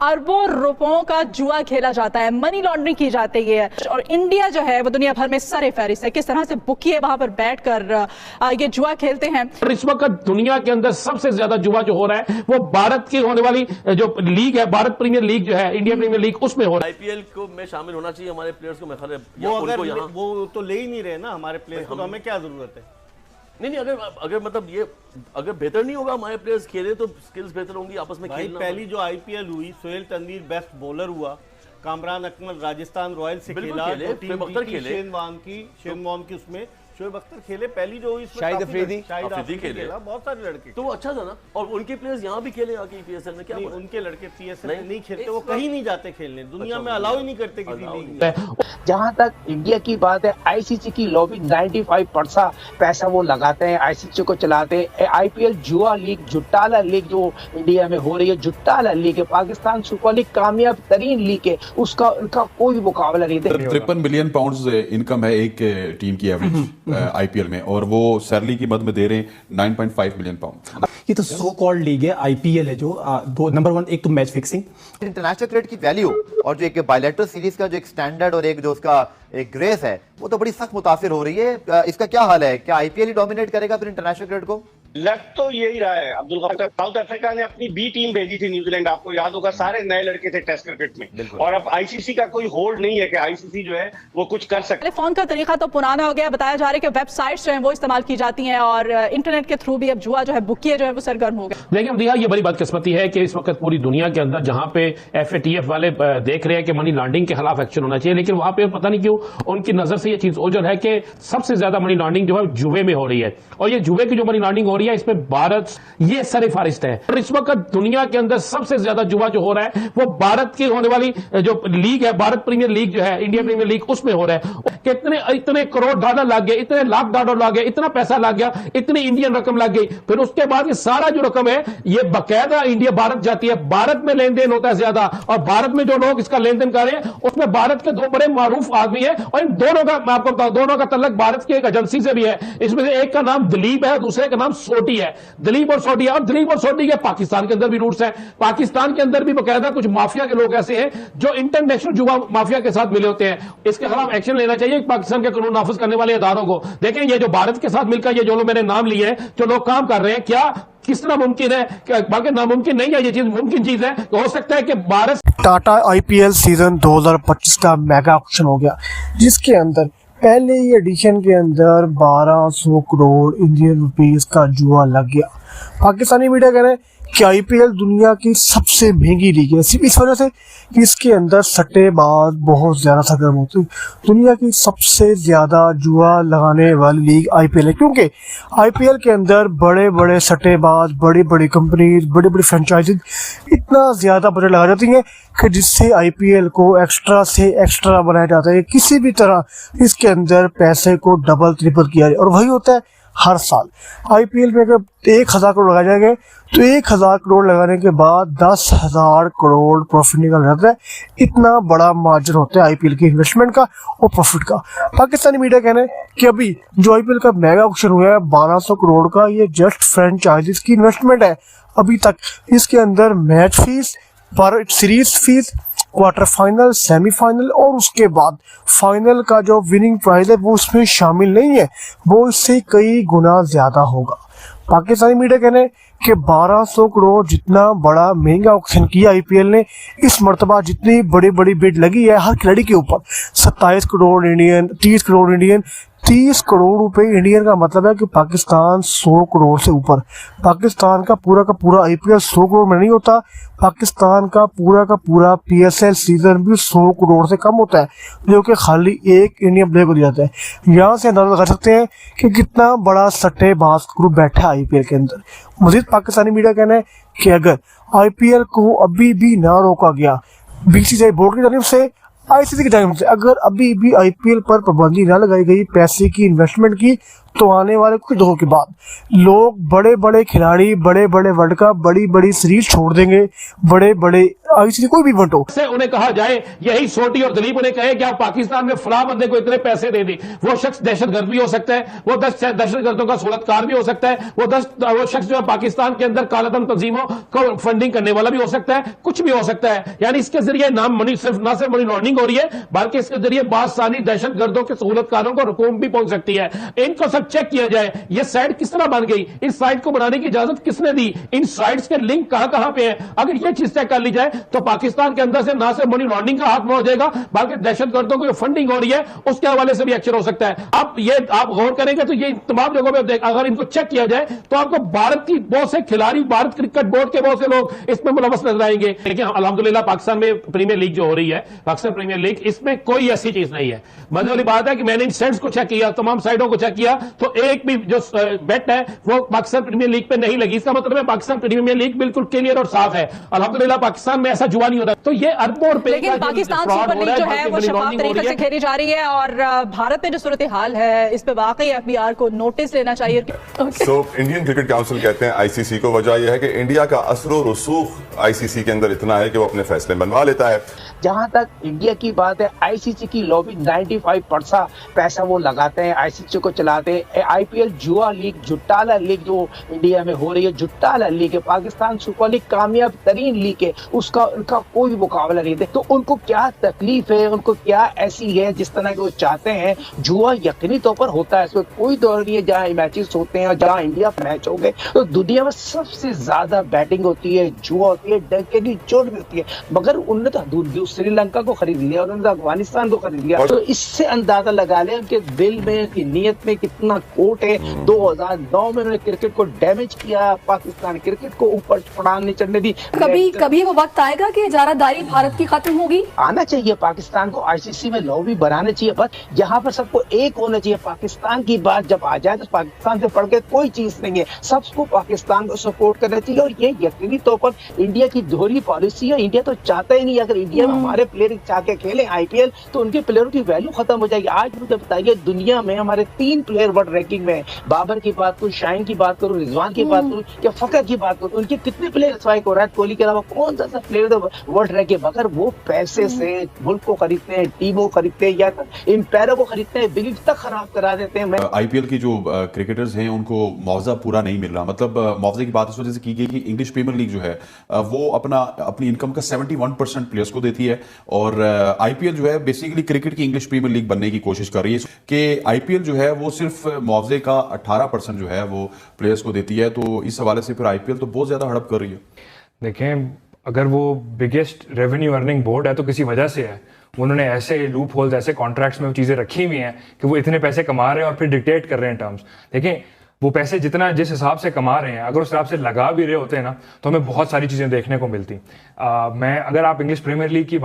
अरबों रुपयों का जुआ खेला जाता है, मनी लॉन्ड्रिंग की जाती है और इंडिया जो है वो दुनिया भर में सरे फहरिस्त है। किस तरह से बुकिए वहां पर बैठकर ये जुआ खेलते हैं। इस वक्त दुनिया के अंदर सबसे ज्यादा जुआ जो हो रहा है वो भारत की होने वाली जो लीग है, भारत प्रीमियर लीग जो है, इंडियन प्रीमियर लीग, उसमें हो रहा है। आईपीएल को में शामिल होना चाहिए हमारे प्लेयर्स को। मैं वो तो ले ही नहीं रहे ना हमारे प्लेयर्स को, तो हमें क्या जरूरत है। नहीं, अगर मतलब ये अगर बेहतर नहीं होगा हमारे प्लेयर्स खेले तो स्किल्स बेहतर होंगी आपस में खेलना। पहली जो आईपीएल हुई, सोहेल तनवीर बेस्ट बॉलर हुआ, कामरान अकमल राजस्थान रॉयल्स से खेला, शेन वॉर्न की उसमें शोएब अख्तर खेले, पहली जो हुई शाहिद अफरीदी खेला, बहुत सारे लड़के, तो वो अच्छा था ना। और उनके प्लेयर्स यहाँ भी खेले आके पीएसएल में, क्या उनके लड़के पीएसएल में नहीं खेलते, वो कहीं नहीं जाते खेलने, दुनिया में अलाउ ही नहीं करते किसी लीग में। जहाँ तक इंडिया की बात है, आईसीसी की लॉबी 95% पैसा वो लगाते हैं, आईसीसी को चलाते हैं। आईपीएल जुआ लीग, जुट्टाला लीग जो इंडिया में हो रही है, जुट्टाला लीग है, पाकिस्तान सुपर लीग कामयाब तरीन लीग है, उसका उनका कोई मुकाबला नहीं। 53 बिलियन पाउंड्स इनकम है एक टीम की एवरेज आईपीएल में, और वो सैलरी की मद में दे रहे हैं 9.5 मिलियन पाउंड। ये तो सो कॉल्ड लीग है आईपीएल है जो दो नंबर 1, एक तो मैच फिक्सिंग, इंटरनेशनल क्रिकेट की वैल्यू और जो एक बायलैटरल सीरीज का जो एक स्टैंडर्ड और एक जो उसका एक ग्रेस है, वो तो बड़ी सख्त मुतासिर हो रही है। इसका क्या हाल है? क्या आईपीएल ही डोमिनेट करेगा फिर इंटरनेशनल क्रिकेट को? लग तो यही रहा है अब्दुल गफ्फार। साउथ अफ्रीका ने अपनी बी टीम भेजी थी न्यूजीलैंड, आपको याद होगा, सारे नए लड़के थे टेस्ट क्रिकेट में, और अब आईसीसी का कोई होल्ड नहीं है कि आईसीसी जो है वो कुछ कर सकते। टेलीफोन का तरीका तो पुराना हो गया, बताया जा रहा है कि वेबसाइट्स जो है वो इस्तेमाल की जाती हैं और इंटरनेट के थ्रू भी अब जुआ जो है, बुकिए जो है वो सरगर्म हो गए। लेकिन भैया ये बड़ी बदकिस्मती है कि इस वक्त पूरी दुनिया के अंदर जहां पे एफएटीएफ वाले देख रहे हैं कि मनी लॉन्ड्रिंग के खिलाफ एक्शन होना चाहिए, लेकिन वहां पे पता नहीं क्यों उनकी नजर से ये चीज ओझल है कि सबसे ज्यादा मनी लॉन्ड्रिंग जो है जुए में हो रही है, और ये जुए की जो मनी लॉन्ड्रिंग हो रही है इसमें भारत ये सरे फहरिस्त है। और इस वक्त दुनिया के अंदर सबसे ज्यादा जुआ जो हो रहा है वो भारत की होने वाली जो लीग है, भारत प्रीमियर लीग जो है, इंडियन प्रीमियर लीग, उसमें हो रहा है। इतने करोड़ डॉलर लग गए, इतने लाख डॉलर लग गए, इतना पैसा लग गया, इतनी इंडियन रकम लग गई। फिर उसके बाद ये सारा जो रकम है ये बकायदा इंडिया भारत जाती है, भारत में लेन देन होता है ज्यादा, और भारत में जो लोग इसका लेन देन कर रहे हैं उसमें भारत के 2 बड़े मारूफ आदमी है, और इन दोनों का मैं आपको बताऊं, दोनों का तल्लक भारत की एक एजेंसी से भी है। इसमें से एक का नाम दिलीप है, दूसरे का नाम सोटी है। दिलीप और सोटी, और दिलीप और सोटी के पाकिस्तान के अंदर भी रूट्स हैं, पाकिस्तान के अंदर भी बकायदा कुछ माफिया के लोग ऐसे हैं जो इंटरनेशनल जुआ माफिया के साथ मिले होते हैं। इसके खिलाफ एक्शन लेना चाहिए पाकिस्तान के कानून नाफिज करने वाले इदारों को। देखें ये जो भारत के साथ मिलकर ये जो लोग मैंने नाम लिए हैं, जो लोग काम कर रहे हैं, क्या किस तरह मुमकिन है, बल्कि नामुमकिन नहीं है, ये चीज मुमकिन चीज है। तो हो सकता है कि भारत टाटा आईपीएल सीजन 2025 का मेगा ऑक्शन हो गया, जिसके अंदर पहले ही एडिशन के अंदर 1200 करोड़ इंडियन रुपीस का जुआ लग गया। पाकिस्तानी मीडिया कह रहे हैं कि आईपीएल दुनिया की सबसे महंगी लीग है, सिर्फ इस वजह से कि इसके अंदर सट्टेबाज बहुत ज़्यादा सरगर्म होते हैं। दुनिया की सबसे ज़्यादा जुआ लगाने वाली लीग आईपीएल है, क्योंकि आईपीएल के अंदर बड़े बड़े सट्टेबाज, बड़ी बड़ी कंपनीज, बड़ी बड़ी फ्रेंचाइजीज इतना ज़्यादा बजट लगा जाती हैं कि जिससे आईपीएल को एक्स्ट्रा से एक्स्ट्रा बनाया जाता है। किसी भी तरह इसके अंदर पैसे को डबल ट्रिपल किया जाए, और वही होता है हर साल। आईपीएल में अगर 1000 करोड़ लगाए जाएंगे तो 1000 करोड़ लगाने के बाद 10,000 करोड़ प्रॉफिट निकल जाता है। इतना बड़ा मार्जिन होता है आईपीएल की इन्वेस्टमेंट का और प्रॉफिट का। पाकिस्तानी मीडिया कहना है कि अभी जो आईपीएल का मेगा ऑक्शन हुआ है 1200 करोड़ का, ये जस्ट फ्रेंचाइजीज की इन्वेस्टमेंट है अभी तक। इसके अंदर मैच फीस, पर series fees, quarter final, semifinal और उसके बाद फाइनल का जो विनिंग प्राइज है वो उसमें शामिल नहीं है, वो इससे कई गुना ज्यादा होगा। पाकिस्तानी मीडिया कहने कि 1200 करोड़ जितना बड़ा महंगा ऑक्शन किया आईपीएल ने, इस मर्तबा जितनी बड़ी बड़ी बिड लगी है हर खिलाड़ी के ऊपर, 27 करोड़ इंडियन, 30 करोड़ इंडियन, 30 करोड़ रुपए इंडियन का मतलब है कि पाकिस्तान 100 करोड़ से ऊपर। पाकिस्तान का पूरा आईपीएल 100 करोड़ में नहीं होता, पाकिस्तान का पूरा पीएसएल सीजन भी 100 करोड़ से कम होता है, जो कि खाली एक इंडियन प्लेयर को दिया जाता है। यहाँ से अंदाजा लगा सकते हैं कि कितना बड़ा सट्टेबाज ग्रुप बैठा है आईपीएल के अंदर। मजीद पाकिस्तानी मीडिया कहना है कि अगर आईपीएल को अभी भी ना रोका गया बीसीसीआई बोर्ड की तरफ से, आईसीसी की तरफ से, अगर अभी भी आईपीएल पर पाबंदी ना लगाई गई पैसे की, इन्वेस्टमेंट की, तो आने वाले कुछ दौर के बाद लोग, बड़े बड़े खिलाड़ी, बड़े बड़े वर्ल्ड कप, बड़ी बड़ी सीरीज छोड़ देंगे, बड़े बड़े आईसीसी कोई भी इवेंट हो। से उन्हें कहा जाए, यही सोटी और दलीप उन्हें कहे कि आप पाकिस्तान में फलां बंदे को इतने पैसे दे दी, वो शख्स दहशतगर्द भी हो सकता है, वो 10 दहशतगर्दों का सूरतकार भी हो सकता है, वो शख्स जो है पाकिस्तान के अंदर कालाधन तंजीमों को फंडिंग करने वाला भी हो सकता है, कुछ भी हो सकता है। यानी इसके जरिए न सिर्फ मनी लॉन्ड्रिंग हो रही है, बल्कि इसके जरिए बासानी दहशतगर्दों के सहूलतकारों को रकूम भी पहुंच सकती है। इनको सब चेक किया जाए, ये साइट किस तरह बन गई, इस साइट को बनाने की इजाजत किसने दी, इन साइट्स के लिंक कहां पे है। अगर ये चीज चेक कर ली जाए तो पाकिस्तान के अंदर से ना सिर्फ मनी लॉन्ड्रिंग का हाथ हो जाएगा, बल्कि दहशतगर्दों की फंडिंग हो रही है उसके हवाले से भी एक्शन हो सकता है। अब ये आप गौर करेंगे तो ये तमाम जगहों पे अगर इनको चेक किया जाए तो आपको भारत की बहुत से खिलाड़ी, भारत क्रिकेट बोर्ड के बहुत से लोग इसमें मुलव्वस नजर आएंगे। लेकिन अल्हम्दुलिल्लाह पाकिस्तान में प्रीमियर लीग जो हो रही है, पाकिस्तान प्रीमियर लीग, इसमें कोई ऐसी चीज नहीं है। मजे वाली बात है कि मैंने इन सेट्स को चेक किया, तमाम साइडों को चेक किया, तो एक भी जो बेट है वो पाकिस्तान प्रीमियर लीग पे नहीं लगी। इसका मतलब है पाकिस्तान प्रीमियर लीग बिल्कुल क्लियर और साफ है। अल्हम्दुलिल्लाह पाकिस्तान में ऐसा जुआ नहीं होता। तो ये अरबों रुपए, लेकिन पाकिस्तान सुपर लीग जो है वो शफाफ तरीके से खेली जा रही है और भारत में जो सूरत हाल है इस पे वाकई एफबीआर को नोटिस लेना चाहिए। इंडियन क्रिकेट काउंसिल कहते हैं आईसीसी को, वजह यह है कि इंडिया का असर रसूख आईसीसी के अंदर इतना है कि वो अपने फैसले बनवा लेता है। जहां तक इंडिया की बात है, आईसीसी की लॉबी 95% पैसा वो लगाते हैं, आईसीसी को चलाते हैं। आईपीएल जुआ लीग, जुट्टाला लीग जो इंडिया में हो रही है, जुट्टाला लीग है, पाकिस्तान सुपर लीग कामयाब तरीन लीग है, उसका उनका कोई मुकाबला नहीं है। तो उनको क्या तकलीफ है, उनको क्या ऐसी है जिस तरह के वो चाहते हैं। जुआ यकीनी तौर पर होता है, इसमें कोई दौर नहीं है। जहाँ मैचेस होते हैं, जहाँ इंडिया मैच हो गए, तो दुनिया में सबसे ज्यादा बैटिंग होती है, जुआ होती है, डंके की चोट भी होती है। मगर उनने तो श्रीलंका को खरीद लिया और उन्होंने अफगानिस्तान को खरीद लिया। तो इससे अंदाजा लगा ले उनके दिल में, उनकी नीयत में कितना खोट है। 2009 में उन्होंने क्रिकेट को डैमेज किया, पाकिस्तान क्रिकेट को ऊपर पड़ान नहीं चढ़ने दी। कभी वो वक्त आएगा कि इजारादारी भारत की खत्म होगी। आना चाहिए पाकिस्तान को आईसीसी में लॉबी बनाना चाहिए, बस यहाँ पर सबको एक होना चाहिए। पाकिस्तान की बात जब आ जाए तो पाकिस्तान से बढ़ के कोई चीज नहीं है, सबको पाकिस्तान को सपोर्ट करना चाहिए। और ये यकीनी तौर पर इंडिया की दोहरी पॉलिसी है। इंडिया तो चाहता ही नहीं, अगर इंडिया में हमारे प्लेयर चाह के खेले आईपीएल तो उनके प्लेयरों की वैल्यू खत्म हो जाएगी। आज मुझे बताइए, दुनिया में हमारे 3 प्लेयर वर्ल्ड रैंकिंग में, बाबर की बात करूं, शाहीन की बात करूं, रिजवान की बात करूं या फकर की बात करूं, उनके कितने प्लेयर स्ट्राइक हो रहा है। कोहली के अलावा कौन सा प्लेयर वर्ल्ड रैंकिंग, मगर वो पैसे से मुल्क को खरीदते हैं, टीमों को खरीदते हैं या एम्पायरों को खरीदते हैं, बिलीव तक खराब करा देते हैं। आईपीएल की जो क्रिकेटर्स हैं उनको मुआवजा पूरा नहीं मिल रहा। मतलब मुआवजे की बात इस वजह से की गई कि इंग्लिश प्रीमियर लीग जो है वो अपनी इनकम का 71% प्लेयर्स को देती है और आईपीएल जो है बेसिकली क्रिकेट की इंग्लिश प्रीमियर लीग बनने की कोशिश कर रही है कि आईपीएल जो है वो सिर्फ मुआवजे का 18% जो है वो प्लेयर्स को देती है। तो इस हवाले से फिर आईपीएल तो बहुत ज्यादा हड़प कर रही है। देखें, अगर वो बिगेस्ट रेवेन्यू अर्निंग बोर्ड है तो किसी वजह से है। उन्होंने ऐसे लूप होल्स, ऐसे कॉन्ट्रैक्ट्स में वो चीज़ें रखी हुई हैं कि वो इतने पैसे कमा रहे हैं और फिर डिक्टेट कर रहे हैं टर्म्स। देखें, वो पैसे जितना जिस हिसाब से कमा रहे हैं, अगर उस हिसाब से लगा भी रहे होते हैं ना, तो हमें बहुत सारी चीज़ें देखने को मिलती। अगर आप इंग्लिश प्रीमियर लीग की